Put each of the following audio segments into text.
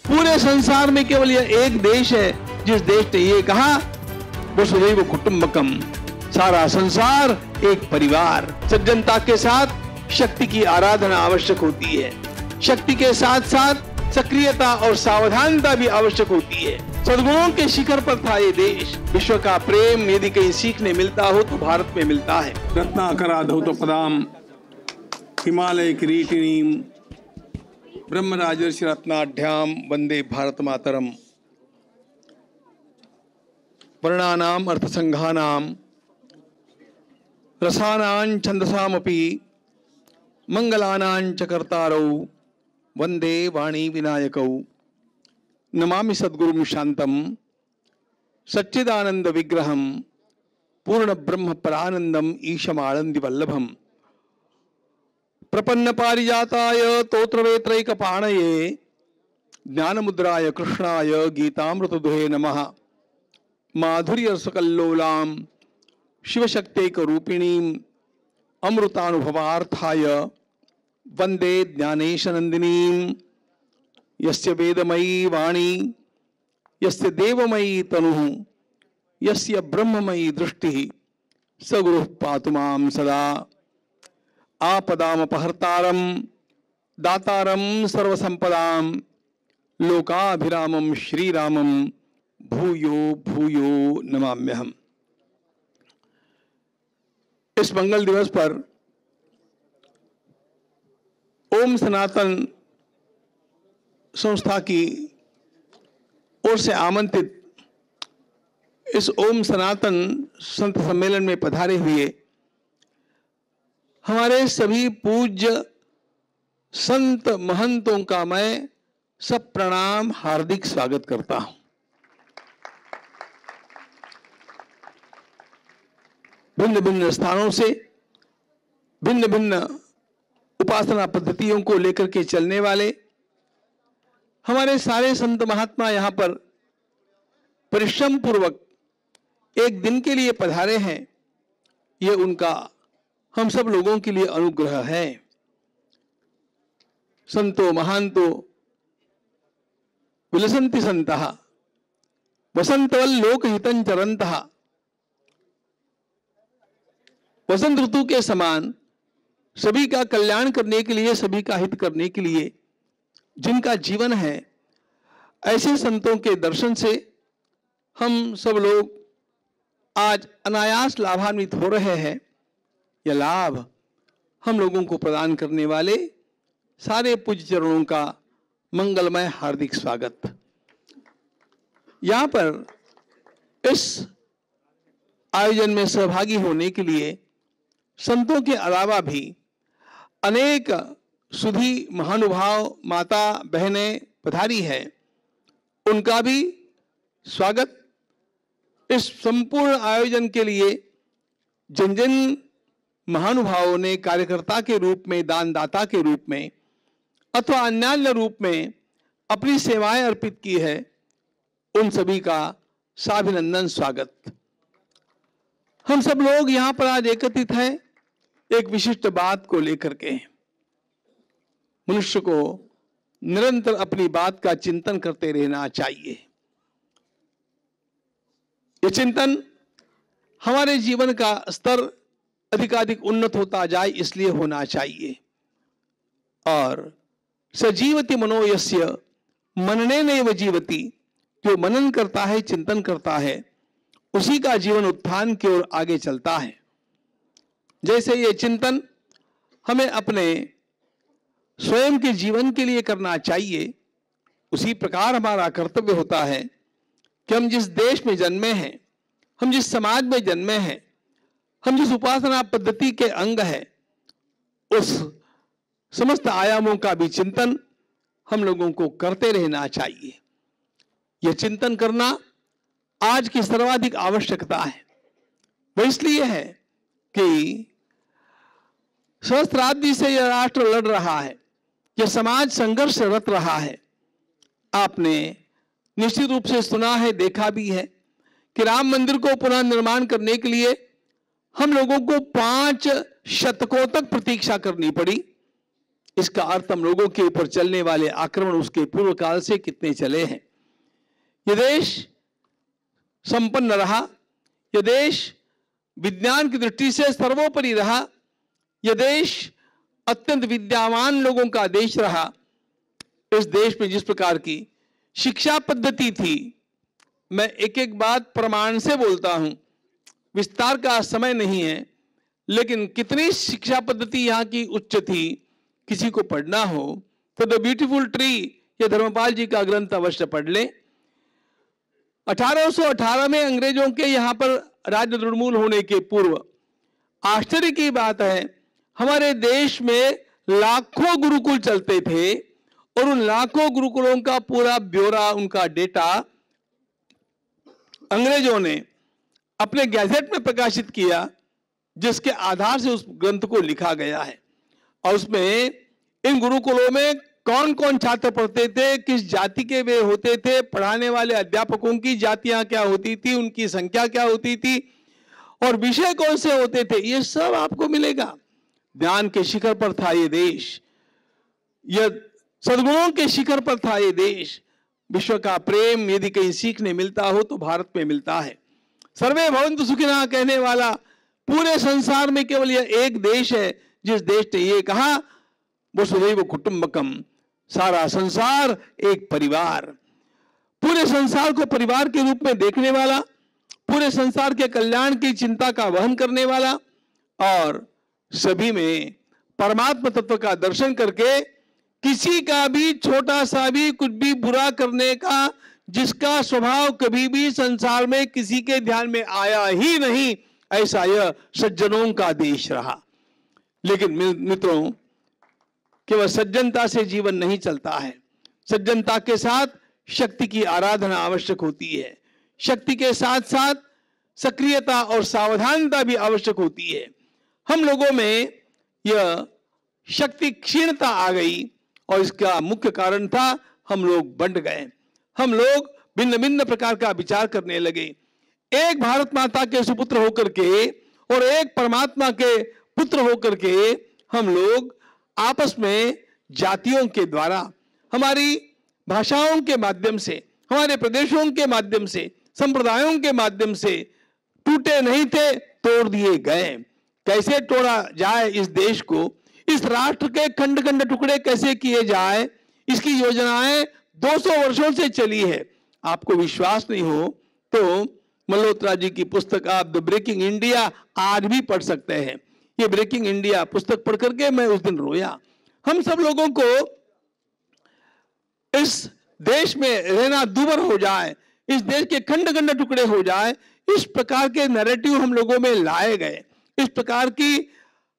पूरे संसार में केवल यह एक देश है जिस देश ने ये कहा वसुधैव कुटुंबकम, सारा संसार एक परिवार। सज्जनता के साथ शक्ति की आराधना आवश्यक होती है, शक्ति के साथ साथ सक्रियता और सावधानता भी आवश्यक होती है। सद्गुणों के शिखर पर था ये देश। विश्व का प्रेम यदि कहीं सीखने मिलता हो तो भारत में मिलता है। रत्नाकरा धौतपदाम हिमालय किरीटिनीम ब्रह्मराजर्षि रत्नाढ्याम वंदे भारत मातरम। वर्णानाम अर्थसंघानाम रसानां छंदसामपि मंगलानां च कर्तारौ वंदे वाणी विनायकौ। नमामि सद्गुरुं शांतं सच्चिदानंद विग्रहं पूर्ण ब्रह्म परानंदम ईशमानंद वल्लभम। प्रपन्न पारिजाताय तोत्रवेत्रैकपाणये ज्ञानमुद्राय कृष्णाय गीतामृतदुहे नमः। माधुर्यरसकल्लोलां शिवशक्त्यैकरूपिणीं अमृतानुभवार्थाय वंदे ज्ञानेशनंदिनीं। यस्य वेदमयी वाणी यस्य देवमयी तनुः यस्य ब्रह्ममयी दृष्टिः स गुरुः पातु मां सदा। आपदामपहर्तारं दातारं सर्वसंपदां लोकाभिरामं श्रीरामं भूयो भूयो नमाम्यहम्। इस मंगल दिवस पर ओम सनातन संस्था की ओर से आमंत्रित इस ओम सनातन संत सम्मेलन में पधारे हुए हमारे सभी पूज्य संत महंतों का मैं सब प्रणाम हार्दिक स्वागत करता हूं। भिन्न भिन्न स्थानों से भिन्न भिन्न उपासना पद्धतियों को लेकर के चलने वाले हमारे सारे संत महात्मा यहाँ पर परिश्रम पूर्वक एक दिन के लिए पधारे हैं। ये उनका हम सब लोगों के लिए अनुग्रह है। संतो महांतो विलसन्ति संतः वसंतवल्लोकहितं चरन्तः। वसंत ऋतु के समान सभी का कल्याण करने के लिए, सभी का हित करने के लिए जिनका जीवन है, ऐसे संतों के दर्शन से हम सब लोग आज अनायास लाभान्वित हो रहे हैं। यह लाभ हम लोगों को प्रदान करने वाले सारे पूज्य चरणों का मंगलमय हार्दिक स्वागत। यहाँ पर इस आयोजन में सहभागी होने के लिए संतों के अलावा भी अनेक सुधी महानुभाव माता बहनें पधारी हैं। उनका भी स्वागत। इस संपूर्ण आयोजन के लिए जिन जिन महानुभावों ने कार्यकर्ता के रूप में, दानदाता के रूप में अथवा अन्य रूप में अपनी सेवाएं अर्पित की है, उन सभी का साभिनंदन स्वागत। हम सब लोग यहाँ पर आज एकत्रित हैं एक विशिष्ट बात को लेकर के। मनुष्य को निरंतर अपनी बात का चिंतन करते रहना चाहिए। यह चिंतन हमारे जीवन का स्तर अधिकाधिक उन्नत होता जाए, इसलिए होना चाहिए। और सजीवति मनोयस्य मननेनैव जीवति, जो मनन करता है, चिंतन करता है, उसी का जीवन उत्थान की ओर आगे चलता है। जैसे ये चिंतन हमें अपने स्वयं के जीवन के लिए करना चाहिए, उसी प्रकार हमारा कर्तव्य होता है कि हम जिस देश में जन्मे हैं, हम जिस समाज में जन्मे हैं, हम जिस उपासना पद्धति के अंग हैं, उस समस्त आयामों का भी चिंतन हम लोगों को करते रहना चाहिए। यह चिंतन करना आज की सर्वाधिक आवश्यकता है। वह इसलिए है कि सहस्त्राब्दी से यह राष्ट्र लड़ रहा है, यह समाज संघर्षरत रहा है। आपने निश्चित रूप से सुना है, देखा भी है कि राम मंदिर को पुनः निर्माण करने के लिए हम लोगों को 5 शतकों तक प्रतीक्षा करनी पड़ी। इसका अर्थ हम लोगों के ऊपर चलने वाले आक्रमण उसके पूर्व काल से कितने चले हैं। यह देश संपन्न रहा, यह देश विज्ञान की दृष्टि से सर्वोपरि रहा, यह देश अत्यंत विद्यावान लोगों का देश रहा। इस देश में जिस प्रकार की शिक्षा पद्धति थी, मैं एक एक बात प्रमाण से बोलता हूं, विस्तार का समय नहीं है, लेकिन कितनी शिक्षा पद्धति यहाँ की उच्च थी, किसी को पढ़ना हो तो द ब्यूटीफुल ट्री ये धर्मपाल जी का ग्रंथ अवश्य पढ़ लें। 1818 में अंग्रेजों के यहाँ पर राज्य निर्मूल होने के पूर्व आश्चर्य की बात है, हमारे देश में लाखों गुरुकुल चलते थे और उन लाखों गुरुकुलों का पूरा ब्यौरा, उनका डेटा अंग्रेजों ने अपने गैजेट में प्रकाशित किया, जिसके आधार से उस ग्रंथ को लिखा गया है। और उसमें इन गुरुकुलों में कौन कौन छात्र पढ़ते थे, किस जाति के वे होते थे, पढ़ाने वाले अध्यापकों की जातियां क्या होती थी, उनकी संख्या क्या होती थी और विषय कौन से होते थे, ये सब आपको मिलेगा। ज्ञान के शिखर पर था ये देश, यह सद्गुणों के शिखर पर था ये देश। विश्व का प्रेम यदि कहीं सीखने मिलता हो तो भारत में मिलता है। सर्वे भवन्तु सुखिनः कहने वाला पूरे संसार में केवल यह एक देश है जिस देश ने ये कहा वसुधैव कुटुंबकम, सारा संसार एक परिवार। पूरे संसार को परिवार के रूप में देखने वाला, पूरे संसार के कल्याण की चिंता का वहन करने वाला और सभी में परमात्मा तत्व का दर्शन करके किसी का भी छोटा सा भी कुछ भी बुरा करने का, जिसका स्वभाव कभी भी संसार में किसी के ध्यान में आया ही नहीं, ऐसा यह सज्जनों का देश रहा। लेकिन मित्रों, केवल सज्जनता से जीवन नहीं चलता है, सज्जनता के साथ शक्ति की आराधना आवश्यक होती है, शक्ति के साथ साथ सक्रियता और सावधानता भी आवश्यक होती है। हम लोगों में यह शक्ति क्षीणता आ गई और इसका मुख्य कारण था हम लोग बंट गए, हम लोग भिन्न भिन्न प्रकार का विचार करने लगे। एक भारत माता के सुपुत्र होकर के और एक परमात्मा के पुत्र होकर के हम लोग आपस में जातियों के द्वारा, हमारी भाषाओं के माध्यम से, हमारे प्रदेशों के माध्यम से, संप्रदायों के माध्यम से टूटे नहीं थे, तोड़ दिए गए। कैसे तोड़ा जाए इस देश को, इस राष्ट्र के खंड खंड टुकड़े कैसे किए जाए, इसकी योजनाएं 200 वर्षों से चली है। आपको विश्वास नहीं हो तो मल्होत्रा जी की पुस्तक आप द ब्रेकिंग इंडिया आज भी पढ़ सकते हैं। ये ब्रेकिंग इंडिया पुस्तक पढ़ करके मैं उस दिन रोया। हम सब लोगों को इस देश में रहना दूभर हो जाए, इस देश के खंड खंड टुकड़े हो जाए, इस प्रकार के नैरेटिव हम लोगों में लाए गए, इस प्रकार की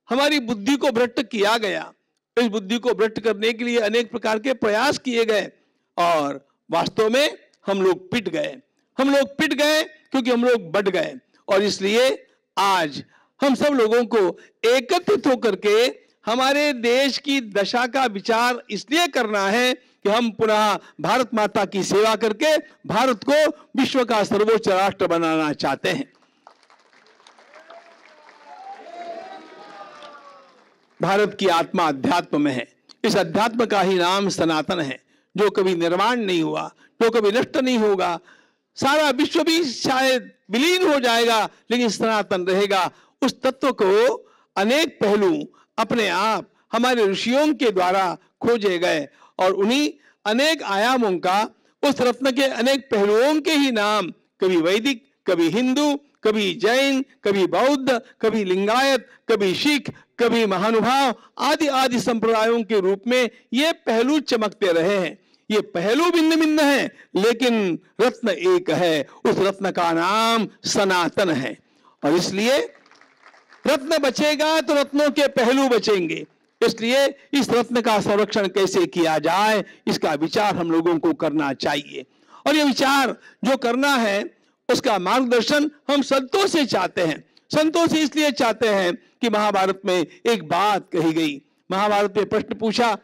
हमारी बुद्धि को भ्रष्ट किया गया। इस बुद्धि को भ्रष्ट करने के लिए अनेक प्रकार के प्रयास किए गए और वास्तव में हम लोग पिट गए। हम लोग पिट गए क्योंकि हम लोग बढ़ गए और इसलिए आज हम सब लोगों को एकत्रित होकर के हमारे देश की दशा का विचार इसलिए करना है कि हम पुनः भारत माता की सेवा करके भारत को विश्व का सर्वोच्च राष्ट्र बनाना चाहते हैं। भारत की आत्मा अध्यात्म में है। इस अध्यात्म का ही नाम सनातन है, जो कभी निर्माण नहीं हुआ, जो कभी नष्ट नहीं होगा। सारा विश्व भी शायद विलीन हो जाएगा लेकिन सनातन रहेगा। उस तत्व को अनेक पहलू अपने आप हमारे ऋषियों के द्वारा खोजे गए और उन्हीं अनेक आयामों का, उस रत्न के अनेक पहलुओं के ही नाम कभी वैदिक, कभी हिंदू, कभी जैन, कभी बौद्ध, कभी लिंगायत, कभी सिख, कभी महानुभाव आदि आदि संप्रदायों के रूप में ये पहलू चमकते रहे हैं। ये पहलू भिन्न भिन्न हैं लेकिन रत्न एक है, उस रत्न का नाम सनातन है। और इसलिए रत्न बचेगा तो रत्नों के पहलू बचेंगे। इसलिए इस रत्न का संरक्षण कैसे किया जाए, इसका विचार हम लोगों को करना चाहिए। और ये विचार जो करना है उसका मार्गदर्शन हम संतों से चाहते हैं। संतों से इसलिए चाहते हैं कि महाभारत में एक बात कही गई। महाभारत में प्रश्न पूछा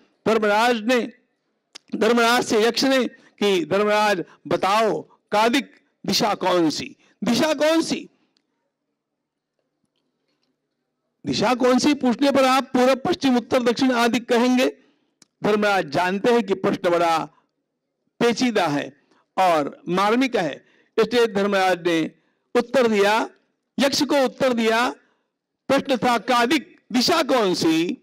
धर्मराज से यक्ष ने कि धर्मराज बताओ कादिक दिशा कौन सी, दिशा कौन सी, दिशा कौन सी पूछने पर आप पूर्व पश्चिम उत्तर दक्षिण आदि कहेंगे धर्मराज जानते हैं कि प्रश्न बड़ा पेचीदा है और मार्मिक है, इसलिए धर्मराज ने उत्तर दिया, यक्ष को उत्तर दिया। प्रश्न था कादिक, दिशा कौन सी?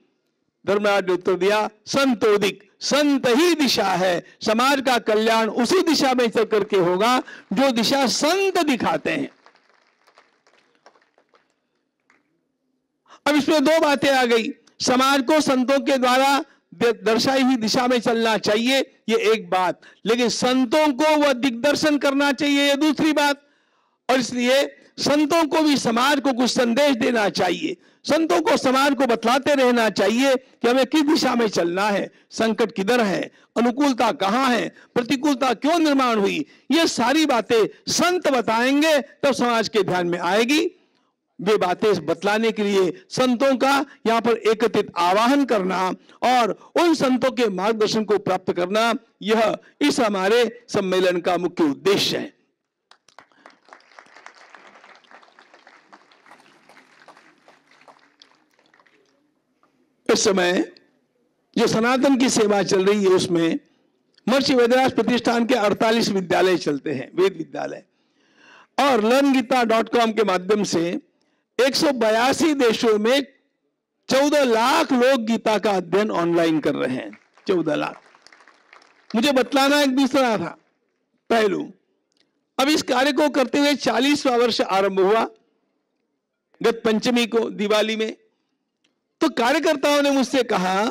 धर्मराज ने उत्तर दिया संतोदिक, संत ही दिशा है। समाज का कल्याण उसी दिशा में चल करके होगा जो दिशा संत दिखाते हैं। अब इसमें दो बातें आ गई, समाज को संतों के द्वारा दर्शाई हुई दिशा में चलना चाहिए, ये एक बात, लेकिन संतों को वह दिग्दर्शन करना चाहिए, ये दूसरी बात। और इसलिए संतों को भी समाज को कुछ संदेश देना चाहिए, संतों को समाज को बतलाते रहना चाहिए कि हमें किस दिशा में चलना है, संकट किधर है, अनुकूलता कहां है, प्रतिकूलता क्यों निर्माण हुई, ये सारी बातें संत बताएंगे तब समाज के ध्यान में आएगी। वे बातें बतलाने के लिए संतों का यहां पर एकत्रित आवाहन करना और उन संतों के मार्गदर्शन को प्राप्त करना, यह इस हमारे सम्मेलन का मुख्य उद्देश्य है। इस समय जो सनातन की सेवा चल रही है उसमें महर्षि वेदव्यास प्रतिष्ठान के 48 विद्यालय चलते हैं, वेद विद्यालय, और learngita.com के माध्यम से 182 देशों में 14 लाख लोग गीता का अध्ययन ऑनलाइन कर रहे हैं। 14 लाख। मुझे बतलाना एक दूसरा था पहलू। अब इस कार्य को करते हुए 40वां वर्ष आरंभ हुआ गत पंचमी को, दिवाली में। तो कार्यकर्ताओं ने मुझसे कहा,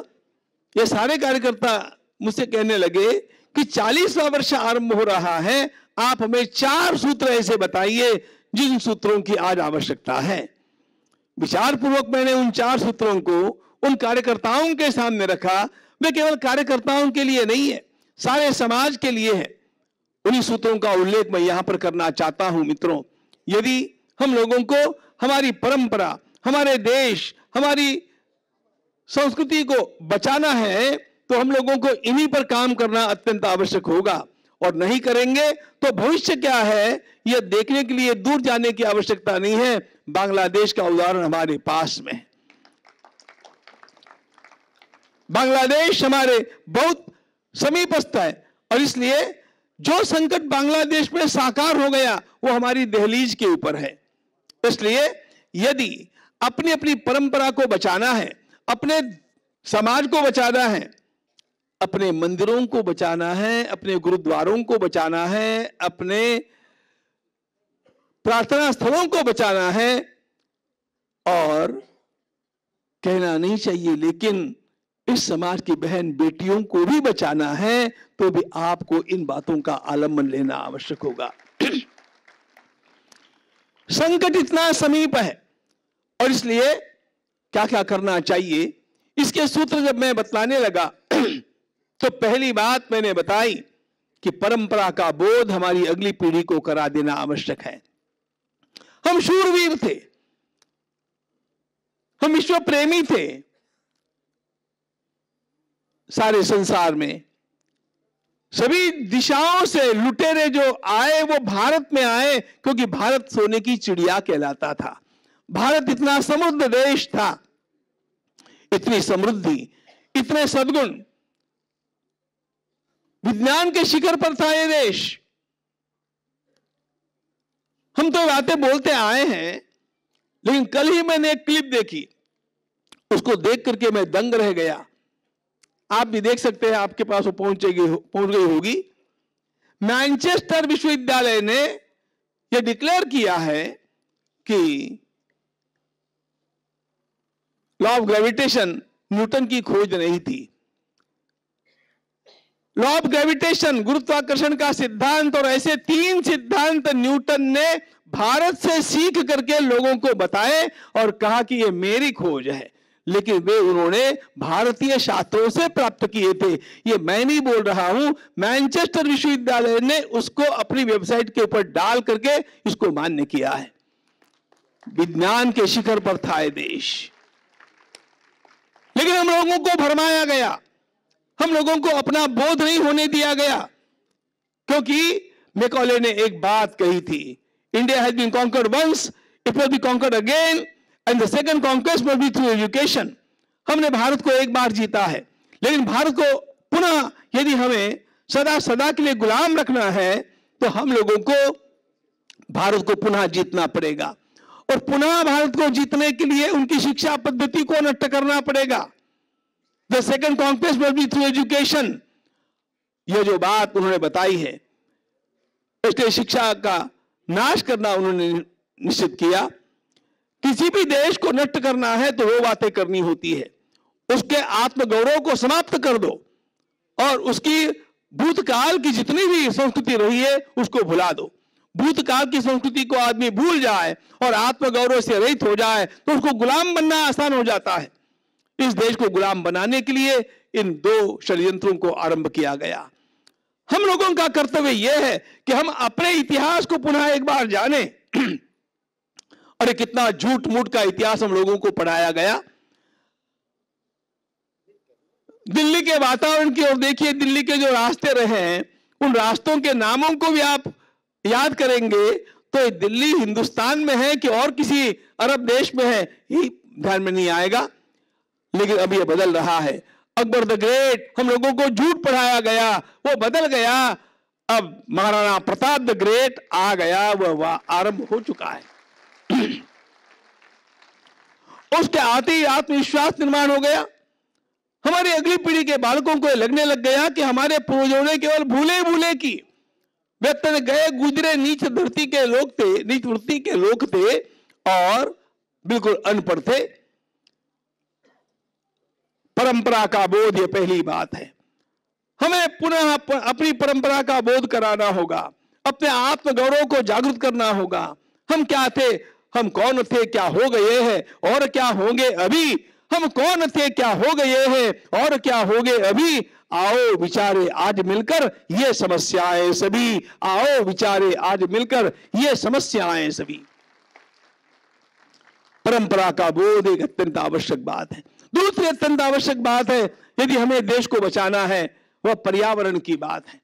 ये सारे कार्यकर्ता मुझसे कहने लगे कि 40वां वर्ष आरंभ हो रहा है, आप हमें 4 सूत्र ऐसे बताइए जिन सूत्रों की आज आवश्यकता है। विचारपूर्वक मैंने उन 4 सूत्रों को उन कार्यकर्ताओं के सामने रखा। वे केवल कार्यकर्ताओं के लिए नहीं है, सारे समाज के लिए है। उन्हीं सूत्रों का उल्लेख मैं यहां पर करना चाहता हूं। मित्रों, यदि हम लोगों को हमारी परंपरा, हमारे देश, हमारी संस्कृति को बचाना है तो हम लोगों को इन्हीं पर काम करना अत्यंत आवश्यक होगा, और नहीं करेंगे तो भविष्य क्या है यह देखने के लिए दूर जाने की आवश्यकता नहीं है। बांग्लादेश का उदाहरण हमारे पास में है। बांग्लादेश हमारे बहुत समीपस्थ है, और इसलिए जो संकट बांग्लादेश में साकार हो गया वो हमारी दहलीज के ऊपर है। इसलिए यदि अपनी अपनी परंपरा को बचाना है, अपने समाज को बचाना है, अपने मंदिरों को बचाना है, अपने गुरुद्वारों को बचाना है, अपने प्रार्थना स्थलों को बचाना है, और कहना नहीं चाहिए लेकिन इस समाज की बहन बेटियों को भी बचाना है, तो भी आपको इन बातों का आलम्बन लेना आवश्यक होगा। संकट इतना समीप है, और इसलिए क्या क्या करना चाहिए इसके सूत्र जब मैं बतलाने लगा तो पहली बात मैंने बताई कि परंपरा का बोध हमारी अगली पीढ़ी को करा देना आवश्यक है। हम शूरवीर थे, हम विश्व प्रेमी थे, सारे संसार में सभी दिशाओं से लुटेरे जो आए वो भारत में आए, क्योंकि भारत सोने की चिड़िया कहलाता था। भारत इतना समृद्ध देश था, इतनी समृद्धि, इतने सद्गुण, विज्ञान के शिखर पर था ये देश। हम तो बातें बोलते आए हैं, लेकिन कल ही मैंने एक क्लिप देखी, उसको देख करके मैं दंग रह गया। आप भी देख सकते हैं, आपके पास वो पहुंच गई होगी। मैनचेस्टर विश्वविद्यालय ने यह डिक्लेयर किया है कि लॉ ऑफ ग्रेविटेशन न्यूटन की खोज नहीं थी। लॉ ऑफ ग्रेविटेशन, गुरुत्वाकर्षण का सिद्धांत, और ऐसे 3 सिद्धांत न्यूटन ने भारत से सीख करके लोगों को बताए और कहा कि ये मेरी खोज है, लेकिन वे उन्होंने भारतीय शास्त्रों से प्राप्त किए थे। ये मैं नहीं बोल रहा हूं, मैनचेस्टर विश्वविद्यालय ने उसको अपनी वेबसाइट के ऊपर डाल करके इसको मान्य किया है। विज्ञान के शिखर पर था ये देश, लेकिन हम लोगों को भरमाया गया, हम लोगों को अपना बोध नहीं होने दिया गया, क्योंकि मैकॉले ने एक बात कही थी, India has been conquered once, it must be conquered again, and the second conquest must be through education. हमने भारत को एक बार जीता है, लेकिन भारत को पुनः यदि हमें सदा सदा के लिए गुलाम रखना है तो हम लोगों को भारत को पुनः जीतना पड़ेगा, और पुनः भारत को जीतने के लिए उनकी शिक्षा पद्धति को नष्ट करना पड़ेगा। The second conquest must be through education. यह जो बात उन्होंने बताई है, इसलिए शिक्षा का नाश करना उन्होंने निश्चित किया। किसी भी देश को नष्ट करना है तो वो बातें करनी होती है, उसके आत्मगौरव को समाप्त कर दो और उसकी भूतकाल की जितनी भी संस्कृति रही है उसको भुला दो। भूतकाल की संस्कृति को आदमी भूल जाए और आत्मगौरव से रहित हो जाए तो उसको गुलाम बनना आसान हो जाता है। इस देश को गुलाम बनाने के लिए इन दो षड्यंत्रों को आरंभ किया गया। हम लोगों का कर्तव्य यह है कि हम अपने इतिहास को पुनः एक बार जानें। अरे कितना झूठ मूठ का इतिहास हम लोगों को पढ़ाया गया। दिल्ली के वातावरण की ओर देखिए, दिल्ली के जो रास्ते रहे हैं उन रास्तों के नामों को भी आप याद करेंगे तो दिल्ली हिंदुस्तान में है कि और किसी अरब देश में है ही ध्यान में नहीं आएगा। लेकिन अब यह बदल रहा है। अकबर द ग्रेट हम लोगों को झूठ पढ़ाया गया, वो बदल गया। अब महाराणा प्रताप द ग्रेट आ गया, वह आरंभ हो चुका है। उसके आते ही आत्मविश्वास निर्माण हो गया। हमारी अगली पीढ़ी के बालकों को लगने लग गया कि हमारे पूर्वजों ने केवल भूले भूले की व्यक्ति गए गुजरे नीच धरती के लोग थे, नीच वृत्ति के लोग थे और बिल्कुल अनपढ़ थे। परंपरा का बोध, यह पहली बात है। हमें पुनः अपनी परंपरा का बोध कराना होगा, अपने आत्मगौरव को जागृत करना होगा। हम क्या थे, हम कौन थे, क्या हो गए हैं और क्या होंगे अभी। हम कौन थे, क्या हो गए हैं और क्या होंगे अभी। आओ विचारे आज मिलकर ये समस्याएं सभी, आओ विचारे आज मिलकर ये समस्याएं सभी। परंपरा का बोध एक अत्यंत आवश्यक बात है। दूसरी अत्यंत आवश्यक बात है, यदि हमें देश को बचाना है, वह पर्यावरण की बात है।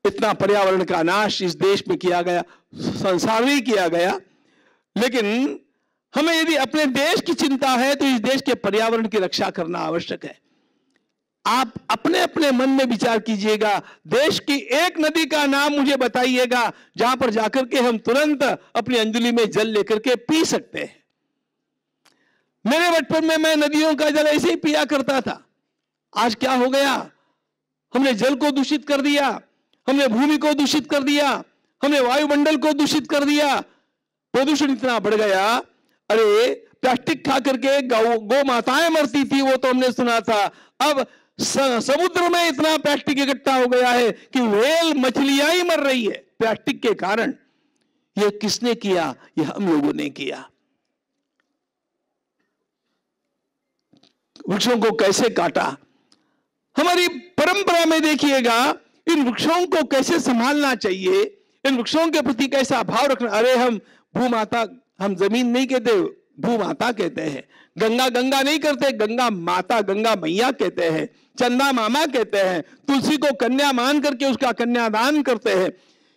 इतना पर्यावरण का नाश इस देश में किया गया, संसार में किया गया। लेकिन हमें यदि अपने देश की चिंता है तो इस देश के पर्यावरण की रक्षा करना आवश्यक है। आप अपने अपने मन में विचार कीजिएगा, देश की एक नदी का नाम मुझे बताइएगा जहां पर जाकर के हम तुरंत अपनी अंजलि में जल लेकर के पी सकते हैं। मेरे बचपन में मैं नदियों का जल ऐसे ही पिया करता था। आज क्या हो गया, हमने जल को दूषित कर दिया, हमने भूमि को दूषित कर दिया, हमने वायुमंडल को दूषित कर दिया। प्रदूषण इतना बढ़ गया। अरे प्लास्टिक खा करके गौ माताएं मरती थी, वो तो हमने सुना था। अब समुद्र में इतना प्लास्टिक इकट्ठा हो गया है कि व्हेल मछलियां ही मर रही है प्लास्टिक के कारण। यह किसने किया, यह हम लोगों ने किया। वृक्षों को कैसे काटा। हमारी परंपरा में देखिएगा इन वृक्षों को कैसे संभालना चाहिए, इन वृक्षों के प्रति कैसा भाव रखना। अरे हम भूमाता, हम जमीन नहीं कहते, भूमाता कहते हैं। गंगा गंगा नहीं करते, गंगा माता, गंगा मैया कहते हैं। चंदा मामा कहते हैं। तुलसी को कन्या मान करके उसका कन्यादान करते हैं।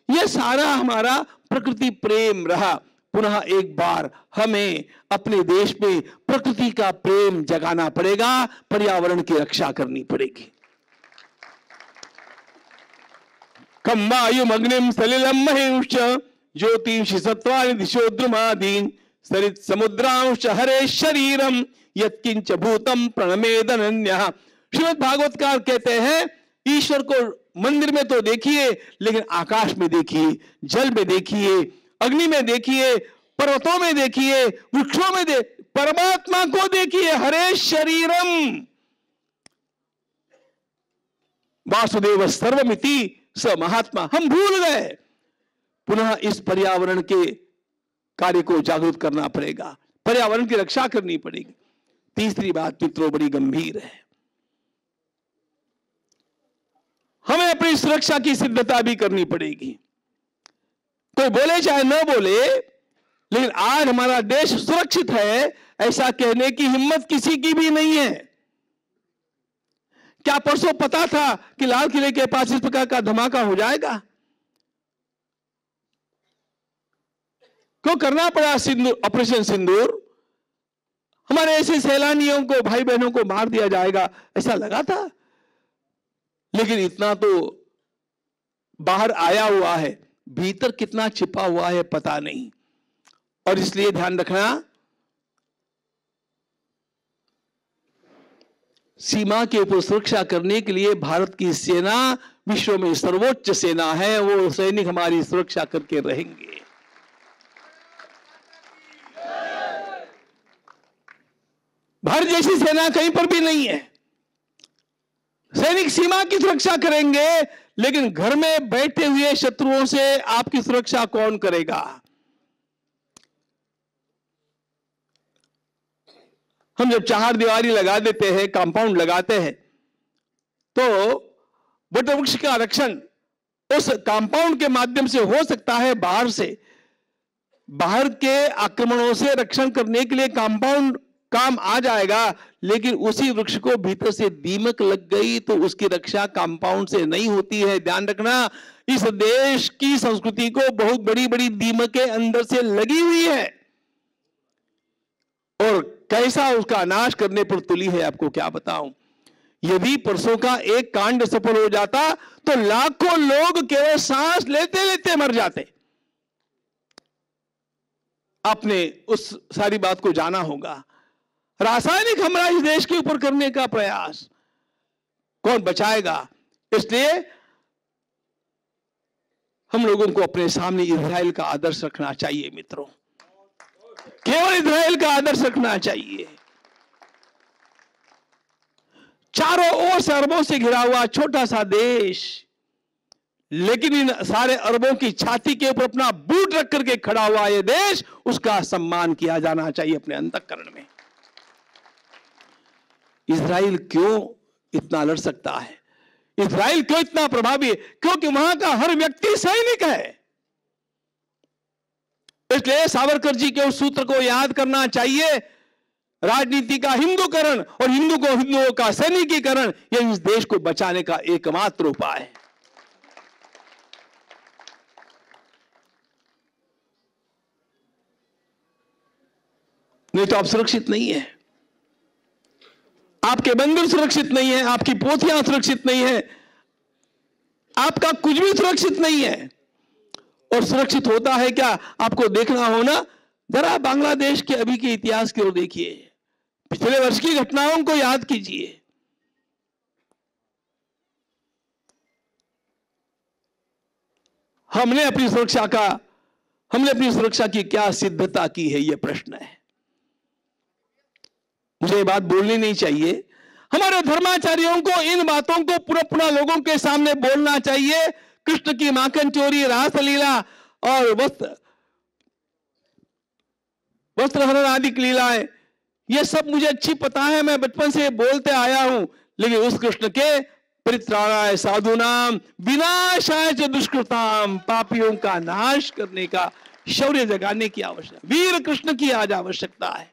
यह सारा हमारा प्रकृति प्रेम रहा। पुनः एक बार हमें अपने देश में प्रकृति का प्रेम जगाना पड़ेगा, पर्यावरण की रक्षा करनी पड़ेगी। कम वायुम अग्निम सलिलम महिंश ज्योतिषि सत्वानि दिशो द्रुमादीन सरित समुद्रांश हरे शरीरम यत्किंच भूतम प्रणमेदनन्यः। श्रीमद् भागवतकार कहते हैं ईश्वर को मंदिर में तो देखिए, लेकिन आकाश में देखिए, जल में देखिए, अग्नि में देखिए, पर्वतों में देखिए, वृक्षों में परमात्मा को देखिए। हरे शरीरम वासुदेव सर्वमिति स महात्मा। हम भूल गए। पुनः इस पर्यावरण के कार्य को जागरूक करना पड़ेगा, पर्यावरण की रक्षा करनी पड़ेगी। तीसरी बात मित्रों बड़ी गंभीर है। हमें अपनी सुरक्षा की सिद्धता भी करनी पड़ेगी। कोई बोले चाहे न बोले, लेकिन आज हमारा देश सुरक्षित है ऐसा कहने की हिम्मत किसी की भी नहीं है। क्या परसों पता था कि लाल किले के पास इस प्रकार का धमाका हो जाएगा? क्यों करना पड़ा सिंदूर, ऑपरेशन सिंदूर? हमारे ऐसे सैलानियों को, भाई बहनों को मार दिया जाएगा, ऐसा लगा था। लेकिन इतना तो बाहर आया हुआ है, भीतर कितना छिपा हुआ है पता नहीं। और इसलिए ध्यान रखना, सीमा के ऊपर सुरक्षा करने के लिए भारत की सेना विश्व में सर्वोच्च सेना है। वो सैनिक हमारी सुरक्षा करके रहेंगे। भारत जैसी सेना कहीं पर भी नहीं है। सैनिक सीमा की सुरक्षा करेंगे, लेकिन घर में बैठे हुए शत्रुओं से आपकी सुरक्षा कौन करेगा? हम जब चार दीवारी लगा देते हैं, कंपाउंड लगाते हैं, तो वटवृक्ष का रक्षण उस कंपाउंड के माध्यम से हो सकता है। बाहर से, बाहर के आक्रमणों से रक्षण करने के लिए कंपाउंड काम आ जाएगा, लेकिन उसी वृक्ष को भीतर से दीमक लग गई तो उसकी रक्षा कंपाउंड से नहीं होती है। ध्यान रखना, इस देश की संस्कृति को बहुत बड़ी बड़ी दीमकें अंदर से लगी हुई है, और कैसा उसका नाश करने पर तुली है, आपको क्या बताऊं। यदि परसों का एक कांड सफल हो जाता तो लाखों लोग केवल सांस लेते लेते मर जाते। आपने उस सारी बात को जाना होगा। रासायनिक हमला इस देश के ऊपर करने का प्रयास कौन बचाएगा? इसलिए हम लोगों को अपने सामने इजराइल का आदर्श रखना चाहिए मित्रों, केवल इजराइल का आदर्श रखना चाहिए। चारों ओर से अरबों से घिरा हुआ छोटा सा देश, लेकिन इन सारे अरबों की छाती के ऊपर अपना बूट रख करके खड़ा हुआ यह देश, उसका सम्मान किया जाना चाहिए अपने अंतःकरण में। इजराइल क्यों इतना लड़ सकता है? इजराइल क्यों इतना प्रभावी है? क्योंकि वहां का हर व्यक्ति सैनिक है। इसलिए सावरकर जी के उस सूत्र को याद करना चाहिए, राजनीति का हिंदूकरण और हिंदू को हिंदुओं का सैनिकीकरण, यह इस देश को बचाने का एकमात्र उपाय है। नहीं तो आप सुरक्षित नहीं है, आपके मंदिर सुरक्षित नहीं है, आपकी पोथियां सुरक्षित नहीं है, आपका कुछ भी सुरक्षित नहीं है। और सुरक्षित होता है क्या? आपको देखना हो ना, जरा बांग्लादेश के अभी के इतिहास की ओर देखिए, पिछले वर्ष की घटनाओं को याद कीजिए। हमने अपनी सुरक्षा की क्या सिद्धता की है, यह प्रश्न है। मुझे ये बात बोलनी नहीं चाहिए। हमारे धर्माचार्यों को इन बातों को पुनः लोगों के सामने बोलना चाहिए। कृष्ण की माखन चोरी, रासलीला और वस्त्रहरण आदि की लीलाएं, ये सब मुझे अच्छी पता है, मैं बचपन से बोलते आया हूं। लेकिन उस कृष्ण के परित्राणाय साधुनाम विनाशाय च दुष्कृताम, पापियों का नाश करने का शौर्य जगाने की आवश्यकता, वीर कृष्ण की आज आवश्यकता है।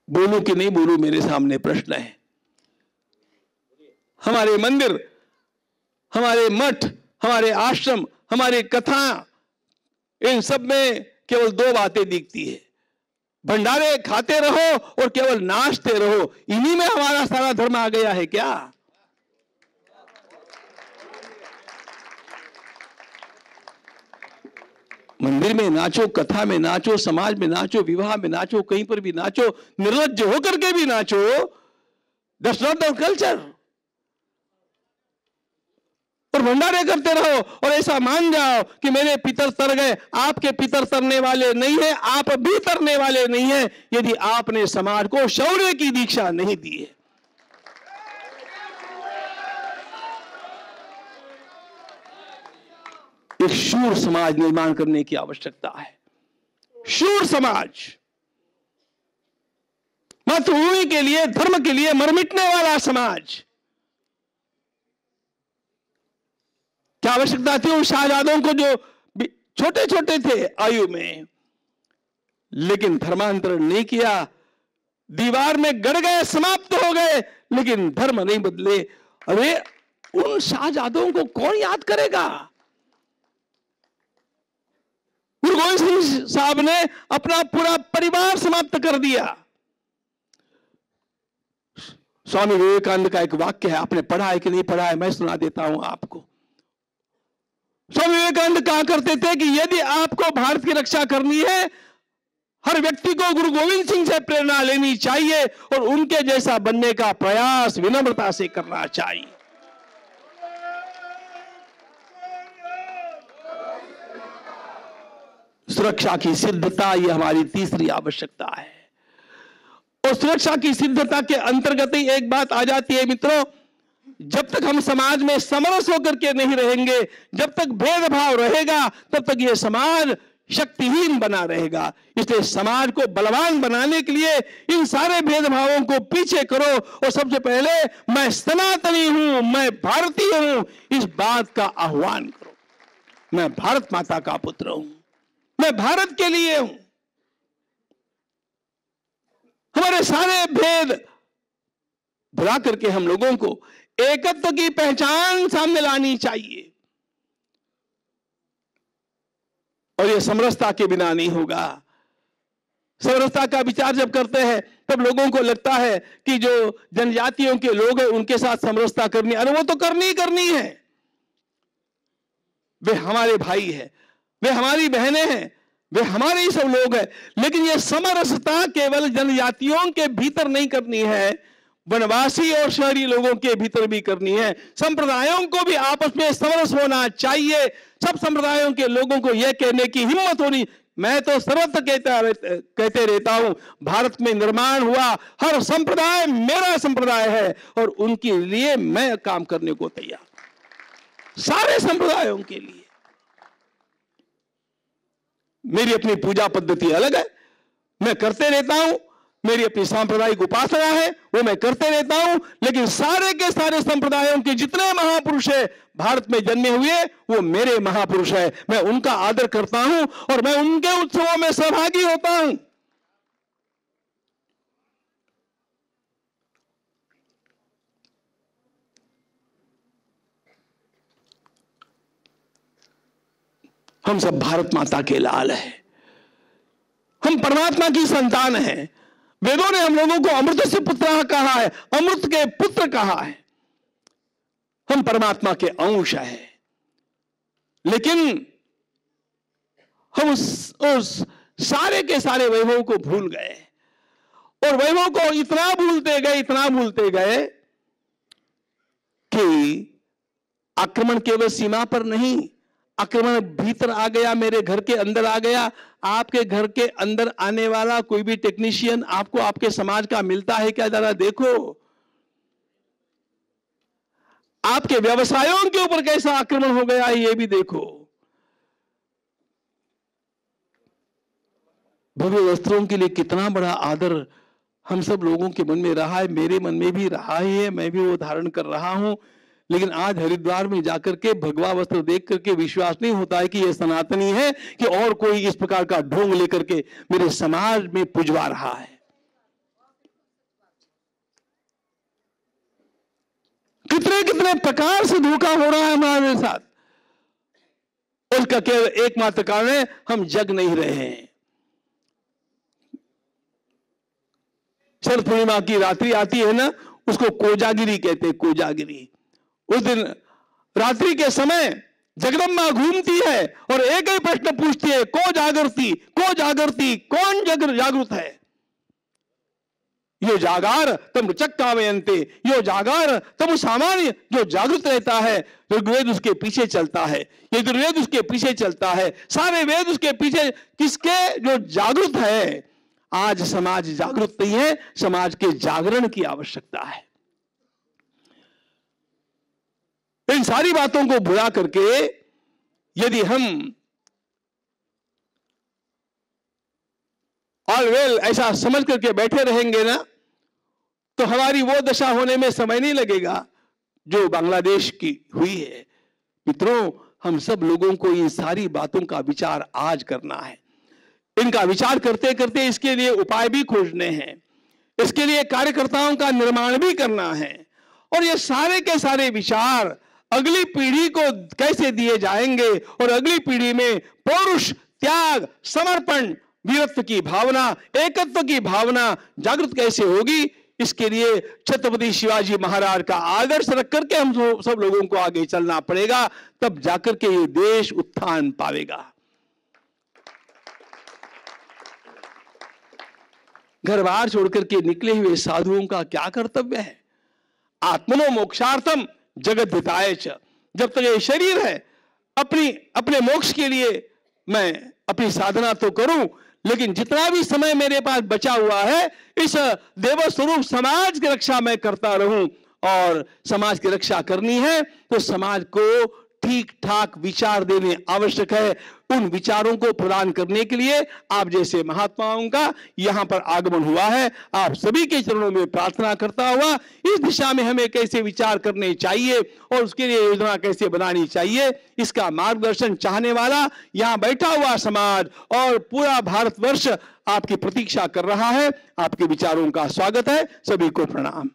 बोलूं कि नहीं बोलूं, मेरे सामने प्रश्न है। हमारे मंदिर, हमारे मठ, हमारे आश्रम, हमारी कथा, इन सब में केवल दो बातें दिखती है, भंडारे खाते रहो और केवल नाचते रहो। इन्हीं में हमारा सारा धर्म आ गया है क्या? मंदिर में नाचो, कथा में नाचो, समाज में नाचो, विवाह में नाचो, कहीं पर भी नाचो, निर्लज्ज होकर के भी नाचो। That's not the culture. और भंडारे करते रहो और ऐसा मान जाओ कि मेरे पितर तर गए। आपके पितर तरने वाले नहीं है, आप भी तरने वाले नहीं है, यदि आपने समाज को शौर्य की दीक्षा नहीं दी है। एक शूर समाज निर्माण करने की आवश्यकता है। शूर समाज, मातृभूमि के लिए, धर्म के लिए मर मिटने वाला समाज। क्या आवश्यकता थी उन शाहजादों को जो छोटे छोटे थे आयु में, लेकिन धर्मांतरण नहीं किया, दीवार में गड़ गए, समाप्त हो गए, लेकिन धर्म नहीं बदले। अरे उन शाहजादों को कौन याद करेगा? गुरु गोविंद सिंह साहब ने अपना पूरा परिवार समाप्त कर दिया। स्वामी विवेकानंद का एक वाक्य है, आपने पढ़ा है कि नहीं पढ़ा है, मैं सुना देता हूं आपको। स्वामी विवेकानंद कहा करते थे कि यदि आपको भारत की रक्षा करनी है, हर व्यक्ति को गुरु गोविंद सिंह से प्रेरणा लेनी चाहिए और उनके जैसा बनने का प्रयास विनम्रता से करना चाहिए। सुरक्षा की सिद्धता, यह हमारी तीसरी आवश्यकता है। और सुरक्षा की सिद्धता के अंतर्गत ही एक बात आ जाती है मित्रों, जब तक हम समाज में समरस होकर के नहीं रहेंगे, जब तक भेदभाव रहेगा, तब तक यह समाज शक्तिहीन बना रहेगा। इसलिए समाज को बलवान बनाने के लिए इन सारे भेदभावों को पीछे करो और सबसे पहले मैं सनातनी हूं, मैं भारतीय हूं, इस बात का आह्वान करो। मैं भारत माता का पुत्र हूं, मैं भारत के लिए हूं। हमारे सारे भेद भुला करके हम लोगों को एकत्व की पहचान सामने लानी चाहिए। और यह समरसता के बिना नहीं होगा। समरसता का विचार जब करते हैं तब लोगों को लगता है कि जो जनजातियों के लोग हैं उनके साथ समरसता करनी, अरे वो तो करनी है। वे हमारे भाई हैं, वे हमारी बहनें हैं, वे हमारे ही सब लोग हैं। लेकिन यह समरसता केवल जनजातियों के भीतर नहीं करनी है, वनवासी और शहरी लोगों के भीतर भी करनी है। संप्रदायों को भी आपस में समरस होना चाहिए। सब संप्रदायों के लोगों को यह कहने की हिम्मत होनी, मैं तो सर्वत्र कहते रहता हूं, भारत में निर्माण हुआ हर संप्रदाय मेरा संप्रदाय है और उनके लिए मैं काम करने को तैयार, सारे संप्रदायों के लिए। मेरी अपनी पूजा पद्धति अलग है, मैं करते रहता हूं। मेरी अपनी सांप्रदायिक उपासना है, वो मैं करते रहता हूं। लेकिन सारे के सारे संप्रदायों के जितने महापुरुष है भारत में जन्मे हुए, वो मेरे महापुरुष है। मैं उनका आदर करता हूं और मैं उनके उत्सवों में सहभागी होता हूं। हम सब भारत माता के लाल हैं, हम परमात्मा की संतान हैं। वेदों ने हम लोगों को अमृत से पुत्र कहा है, अमृत के पुत्र कहा है। हम परमात्मा के अंश हैं। लेकिन हम उस सारे के सारे वैभव को भूल गए और वैभव को इतना भूलते गए कि आक्रमण केवल सीमा पर नहीं, आक्रमण भीतर आ गया, मेरे घर के अंदर आ गया। आपके घर के अंदर आने वाला कोई भी टेक्नीशियन आपको आपके समाज का मिलता है क्या? जरा देखो। आपके व्यवसायों के ऊपर कैसा आक्रमण हो गया है, ये भी देखो। भव्य वस्त्रों के लिए कितना बड़ा आदर हम सब लोगों के मन में रहा है, मेरे मन में भी रहा ही है, मैं भी वो धारण कर रहा हूं। लेकिन आज हरिद्वार में जाकर के भगवा वस्त्र देख करके विश्वास नहीं होता है कि यह सनातनी है, कि और कोई इस प्रकार का ढोंग लेकर के मेरे समाज में पुजवा रहा है। कितने कितने प्रकार से धोखा हो रहा है हमारे साथ। उसका केवल एकमात्र कारण है, हम जग नहीं रहे हैं। शरद पूर्णिमा की रात्रि आती है ना, उसको कोजागिरी कहते हैं, कोजागिरी। उस दिन रात्रि के समय जगदम्बा घूमती है और एक ही प्रश्न पूछती है, को जागृति, को जागृति, कौन जागृत है? यो जागार तम चक्कावयंते, यो जागार तम सामान्य, जो जागृत रहता है ऋग्वेद उसके पीछे चलता है, यजुर्वेद उसके पीछे चलता है, सारे वेद उसके पीछे। किसके? जो जागृत है। आज समाज जागृत नहीं है, समाज के जागरण की आवश्यकता है। इन सारी बातों को भुला करके यदि हम ऑल वेल ऐसा समझ करके बैठे रहेंगे ना, तो हमारी वो दशा होने में समय नहीं लगेगा जो बांग्लादेश की हुई है। मित्रों, हम सब लोगों को इन सारी बातों का विचार आज करना है। इनका विचार करते करते इसके लिए उपाय भी खोजने हैं, इसके लिए कार्यकर्ताओं का निर्माण भी करना है। और ये सारे के सारे विचार अगली पीढ़ी को कैसे दिए जाएंगे और अगली पीढ़ी में पौरुष, त्याग, समर्पण, वीरत्व की भावना, एकत्व की भावना जागृत कैसे होगी, इसके लिए छत्रपति शिवाजी महाराज का आदर्श रख करके हम सब लोगों को आगे चलना पड़ेगा, तब जाकर के ये देश उत्थान पावेगा। घर बार छोड़कर के निकले हुए साधुओं का क्या कर्तव्य है? आत्मनो मोक्षार्थम जगत हिताय च। जब तक ये शरीर है, अपने मोक्ष के लिए मैं अपनी साधना तो करूं, लेकिन जितना भी समय मेरे पास बचा हुआ है, इस देवस्वरूप समाज की रक्षा मैं करता रहूं। और समाज की रक्षा करनी है तो समाज को ठीक ठाक विचार देने आवश्यक है। उन विचारों को प्रदान करने के लिए आप जैसे महात्माओं का यहां पर आगमन हुआ है। आप सभी के चरणों में प्रार्थना करता हुआ इस दिशा में हमें कैसे विचार करने चाहिए और उसके लिए योजना कैसे बनानी चाहिए, इसका मार्गदर्शन चाहने वाला यहां बैठा हुआ समाज और पूरा भारतवर्ष आपकी प्रतीक्षा कर रहा है। आपके विचारों का स्वागत है। सभी को प्रणाम।